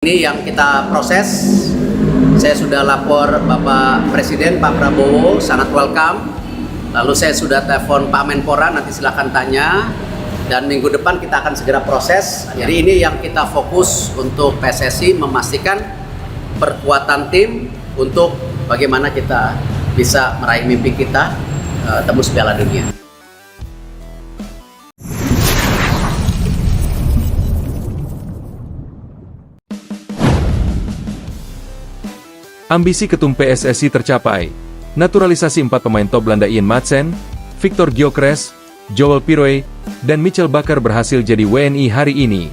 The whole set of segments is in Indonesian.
Ini yang kita proses. Saya sudah lapor Bapak Presiden, Pak Prabowo, sangat welcome. Lalu saya sudah telepon Pak Menpora, nanti silakan tanya. Dan minggu depan kita akan segera proses. Jadi ini yang kita fokus untuk PSSI, memastikan perkuatan tim untuk bagaimana kita bisa meraih mimpi kita tembus Piala Dunia. Ambisi ketum PSSI tercapai. Naturalisasi 4 pemain top Belanda Ian Maatsen, Victor Gyökeres, Joel Piroe, dan Michel Bakker berhasil jadi WNI hari ini.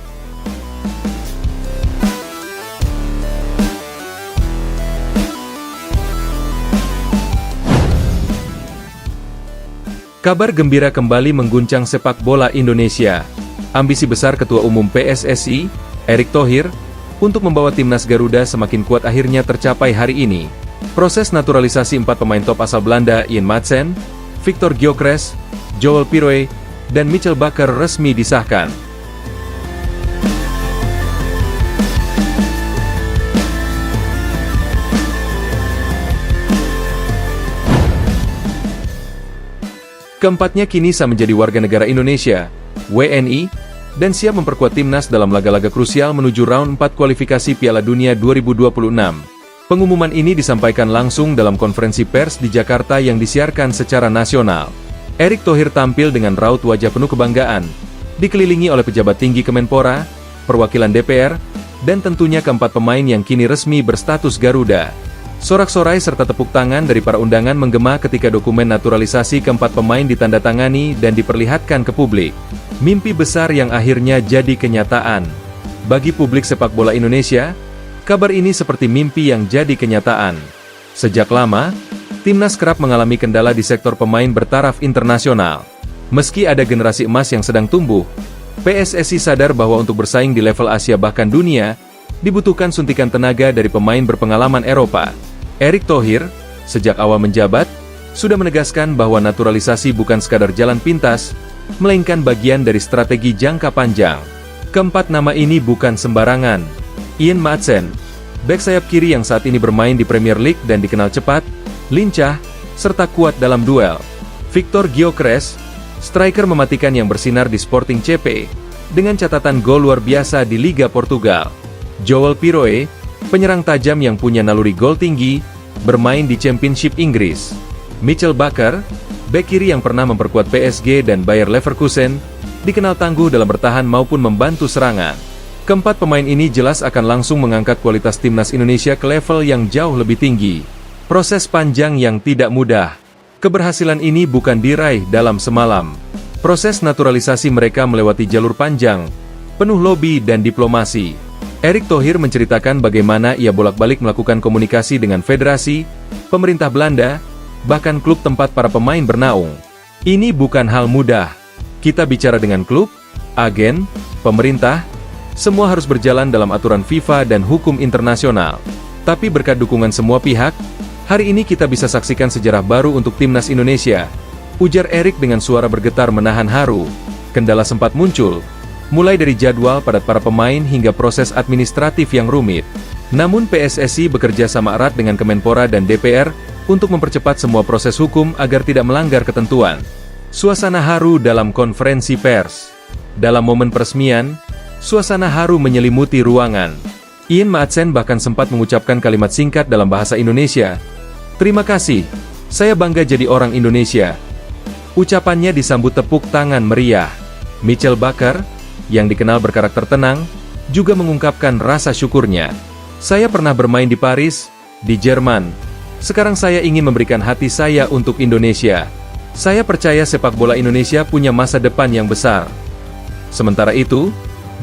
Kabar gembira kembali mengguncang sepak bola Indonesia. Ambisi besar Ketua Umum PSSI, Erick Thohir, untuk membawa timnas Garuda semakin kuat akhirnya tercapai hari ini. Proses naturalisasi 4 pemain top asal Belanda Ian Maatsen, Victor Gyökeres, Joel Piroe, dan Michel Bakker resmi disahkan. Keempatnya kini sah menjadi warga negara Indonesia, WNI, dan siap memperkuat timnas dalam laga-laga krusial menuju round 4 kualifikasi Piala Dunia 2026. Pengumuman ini disampaikan langsung dalam konferensi pers di Jakarta yang disiarkan secara nasional. Erick Thohir tampil dengan raut wajah penuh kebanggaan, dikelilingi oleh pejabat tinggi Kemenpora, perwakilan DPR, dan tentunya keempat pemain yang kini resmi berstatus Garuda. Sorak-sorai serta tepuk tangan dari para undangan menggema ketika dokumen naturalisasi keempat pemain ditandatangani dan diperlihatkan ke publik. Mimpi besar yang akhirnya jadi kenyataan. Bagi publik sepak bola Indonesia, kabar ini seperti mimpi yang jadi kenyataan. Sejak lama, timnas kerap mengalami kendala di sektor pemain bertaraf internasional. Meski ada generasi emas yang sedang tumbuh, PSSI sadar bahwa untuk bersaing di level Asia bahkan dunia, dibutuhkan suntikan tenaga dari pemain berpengalaman Eropa. Erick Thohir, sejak awal menjabat, sudah menegaskan bahwa naturalisasi bukan sekadar jalan pintas, melainkan bagian dari strategi jangka panjang. Keempat nama ini bukan sembarangan. Ian Maatsen, bek sayap kiri yang saat ini bermain di Premier League dan dikenal cepat, lincah, serta kuat dalam duel. Victor Gyökeres, striker mematikan yang bersinar di Sporting CP, dengan catatan gol luar biasa di Liga Portugal. Joel Piroe, penyerang tajam yang punya naluri gol tinggi, bermain di Championship Inggris. Michel Bakker, bek kiri yang pernah memperkuat PSG dan Bayer Leverkusen, dikenal tangguh dalam bertahan maupun membantu serangan. Keempat pemain ini jelas akan langsung mengangkat kualitas timnas Indonesia ke level yang jauh lebih tinggi. Proses panjang yang tidak mudah. Keberhasilan ini bukan diraih dalam semalam. Proses naturalisasi mereka melewati jalur panjang, penuh lobi dan diplomasi. Erick Thohir menceritakan bagaimana ia bolak-balik melakukan komunikasi dengan federasi, pemerintah Belanda, bahkan klub tempat para pemain bernaung. Ini bukan hal mudah. Kita bicara dengan klub, agen, pemerintah, semua harus berjalan dalam aturan FIFA dan hukum internasional. Tapi berkat dukungan semua pihak, hari ini kita bisa saksikan sejarah baru untuk timnas Indonesia, ujar Erick dengan suara bergetar menahan haru. Kendala sempat muncul, mulai dari jadwal padat para pemain hingga proses administratif yang rumit. Namun PSSI bekerja sama erat dengan Kemenpora dan DPR untuk mempercepat semua proses hukum agar tidak melanggar ketentuan. Suasana haru dalam konferensi pers. Dalam momen peresmian, suasana haru menyelimuti ruangan. Ian Maatsen bahkan sempat mengucapkan kalimat singkat dalam bahasa Indonesia. "Terima kasih, saya bangga jadi orang Indonesia." Ucapannya disambut tepuk tangan meriah. Michel Bakker, yang dikenal berkarakter tenang, juga mengungkapkan rasa syukurnya. "Saya pernah bermain di Paris, di Jerman. Sekarang saya ingin memberikan hati saya untuk Indonesia. Saya percaya sepak bola Indonesia punya masa depan yang besar." Sementara itu,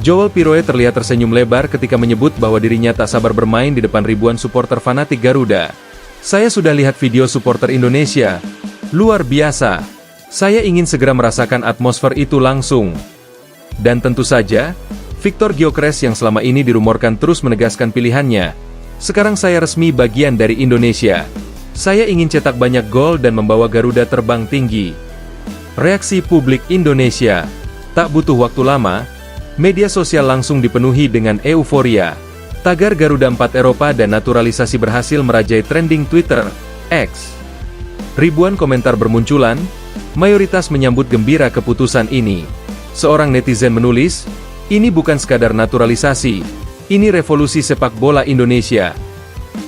Joel Piroe terlihat tersenyum lebar ketika menyebut bahwa dirinya tak sabar bermain di depan ribuan supporter fanatik Garuda. "Saya sudah lihat video supporter Indonesia. Luar biasa. Saya ingin segera merasakan atmosfer itu langsung." Dan tentu saja, Victor Gyökeres yang selama ini dirumorkan terus menegaskan pilihannya. "Sekarang saya resmi bagian dari Indonesia. Saya ingin cetak banyak gol dan membawa Garuda terbang tinggi." Reaksi publik Indonesia. Tak butuh waktu lama, media sosial langsung dipenuhi dengan euforia. Tagar Garuda 4 Eropa dan naturalisasi berhasil merajai trending Twitter, X. Ribuan komentar bermunculan, mayoritas menyambut gembira keputusan ini. Seorang netizen menulis, "Ini bukan sekadar naturalisasi, ini revolusi sepak bola Indonesia."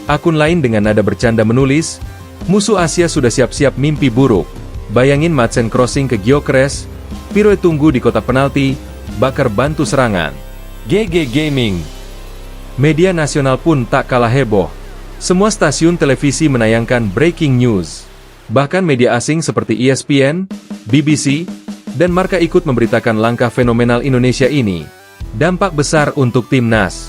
Akun lain dengan nada bercanda menulis, "Musuh Asia sudah siap-siap mimpi buruk. Bayangin Madsen crossing ke Gyökeres, Piroe tunggu di kotak penalti, Bakar bantu serangan." GG Gaming. Media nasional pun tak kalah heboh. Semua stasiun televisi menayangkan breaking news. Bahkan media asing seperti ESPN, BBC, dan Marca ikut memberitakan langkah fenomenal Indonesia ini. Dampak besar untuk timnas.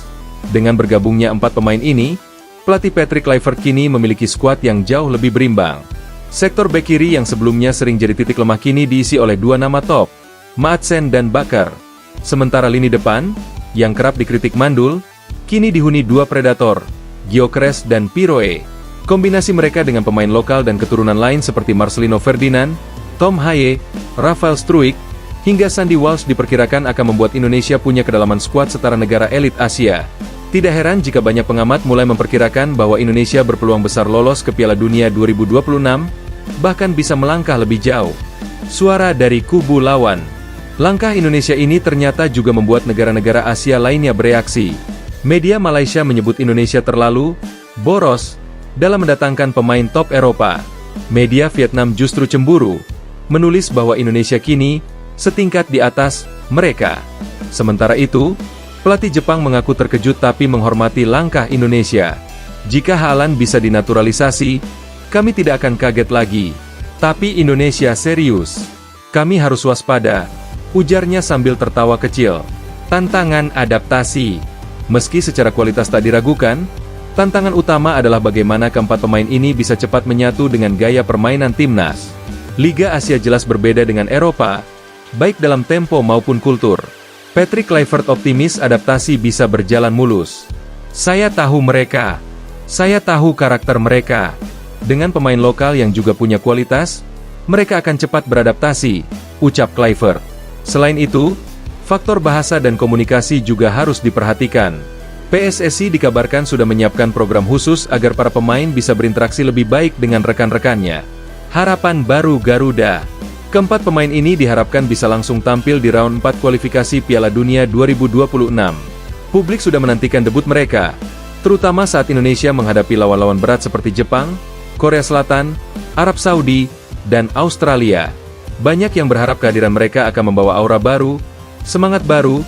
Dengan bergabungnya 4 pemain ini, pelatih Patrick Kluivert kini memiliki skuad yang jauh lebih berimbang. Sektor bek kiri yang sebelumnya sering jadi titik lemah kini diisi oleh 2 nama top, Madsen dan Bakar. Sementara lini depan, yang kerap dikritik mandul, kini dihuni 2 predator, Gyökeres dan Piroe. Kombinasi mereka dengan pemain lokal dan keturunan lain seperti Marcelino Ferdinand, Tom Haye, Rafael Struijk, hingga Sandy Walsh diperkirakan akan membuat Indonesia punya kedalaman skuad setara negara elit Asia. Tidak heran jika banyak pengamat mulai memperkirakan bahwa Indonesia berpeluang besar lolos ke Piala Dunia 2026, bahkan bisa melangkah lebih jauh. Suara dari kubu lawan. Langkah Indonesia ini ternyata juga membuat negara-negara Asia lainnya bereaksi. Media Malaysia menyebut Indonesia terlalu boros dalam mendatangkan pemain top Eropa. Media Vietnam justru cemburu, menulis bahwa Indonesia kini setingkat di atas mereka. Sementara itu, pelatih Jepang mengaku terkejut tapi menghormati langkah Indonesia. "Jika Haaland bisa dinaturalisasi, kami tidak akan kaget lagi. Tapi Indonesia serius. Kami harus waspada," ujarnya sambil tertawa kecil. Tantangan adaptasi. Meski secara kualitas tak diragukan, tantangan utama adalah bagaimana keempat pemain ini bisa cepat menyatu dengan gaya permainan timnas. Liga Asia jelas berbeda dengan Eropa, baik dalam tempo maupun kultur. Patrick Kluivert optimis adaptasi bisa berjalan mulus. "Saya tahu mereka. Saya tahu karakter mereka. Dengan pemain lokal yang juga punya kualitas, mereka akan cepat beradaptasi," ucap Kluivert. Selain itu, faktor bahasa dan komunikasi juga harus diperhatikan. PSSI dikabarkan sudah menyiapkan program khusus agar para pemain bisa berinteraksi lebih baik dengan rekan-rekannya. Harapan baru Garuda. Keempat pemain ini diharapkan bisa langsung tampil di round 4 kualifikasi Piala Dunia 2026. Publik sudah menantikan debut mereka, terutama saat Indonesia menghadapi lawan-lawan berat seperti Jepang, Korea Selatan, Arab Saudi, dan Australia. Banyak yang berharap kehadiran mereka akan membawa aura baru, semangat baru,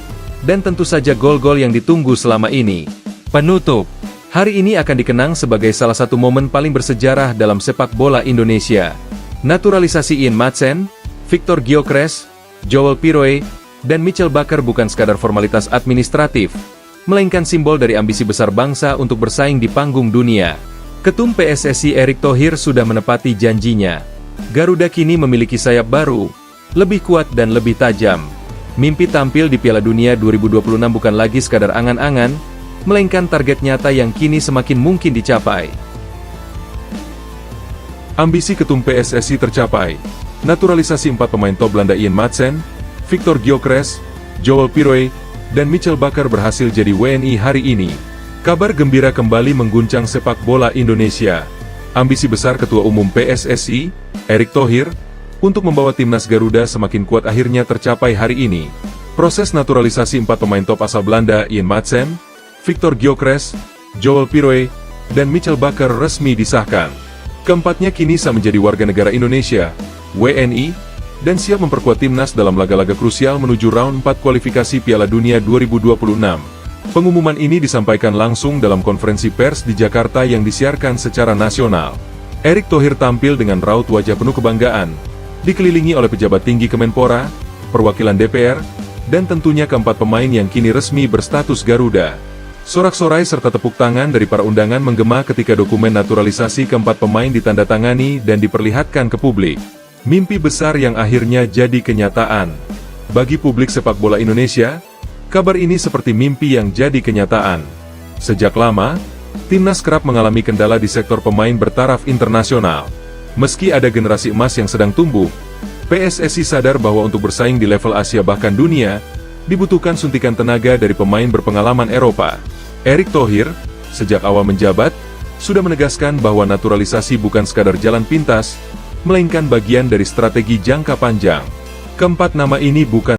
dan tentu saja gol-gol yang ditunggu selama ini. Penutup, hari ini akan dikenang sebagai salah satu momen paling bersejarah dalam sepak bola Indonesia. Naturalisasi Ian Madsen, Victor Gyökeres, Joel Piroe, dan Michel Bakar bukan sekadar formalitas administratif, melainkan simbol dari ambisi besar bangsa untuk bersaing di panggung dunia. Ketum PSSI Erick Thohir sudah menepati janjinya. Garuda kini memiliki sayap baru, lebih kuat dan lebih tajam. Mimpi tampil di Piala Dunia 2026 bukan lagi sekadar angan-angan, melainkan target nyata yang kini semakin mungkin dicapai. Ambisi Ketum PSSI tercapai. Naturalisasi 4 pemain top Belanda Ian Madsen, Victor Gyökeres, Joel Piroe, dan Michel Bakar berhasil jadi WNI hari ini. Kabar gembira kembali mengguncang sepak bola Indonesia. Ambisi besar Ketua Umum PSSI, Erick Thohir, untuk membawa timnas Garuda semakin kuat akhirnya tercapai hari ini. Proses naturalisasi 4 pemain top asal Belanda Ian Madsen, Victor Gyökeres, Joel Piroe, dan Michel Bakar resmi disahkan. Keempatnya kini sah menjadi warga negara Indonesia, WNI, dan siap memperkuat timnas dalam laga-laga krusial menuju round 4 kualifikasi Piala Dunia 2026. Pengumuman ini disampaikan langsung dalam konferensi pers di Jakarta yang disiarkan secara nasional. Erick Thohir tampil dengan raut wajah penuh kebanggaan, dikelilingi oleh pejabat tinggi Kemenpora, perwakilan DPR, dan tentunya keempat pemain yang kini resmi berstatus Garuda. Sorak-sorai serta tepuk tangan dari para undangan menggema ketika dokumen naturalisasi keempat pemain ditandatangani dan diperlihatkan ke publik. Mimpi besar yang akhirnya jadi kenyataan. Bagi publik sepak bola Indonesia, kabar ini seperti mimpi yang jadi kenyataan. Sejak lama, timnas kerap mengalami kendala di sektor pemain bertaraf internasional. Meski ada generasi emas yang sedang tumbuh, PSSI sadar bahwa untuk bersaing di level Asia bahkan dunia, dibutuhkan suntikan tenaga dari pemain berpengalaman Eropa. Erick Thohir, sejak awal menjabat, sudah menegaskan bahwa naturalisasi bukan sekadar jalan pintas, melainkan bagian dari strategi jangka panjang. Keempat nama ini bukan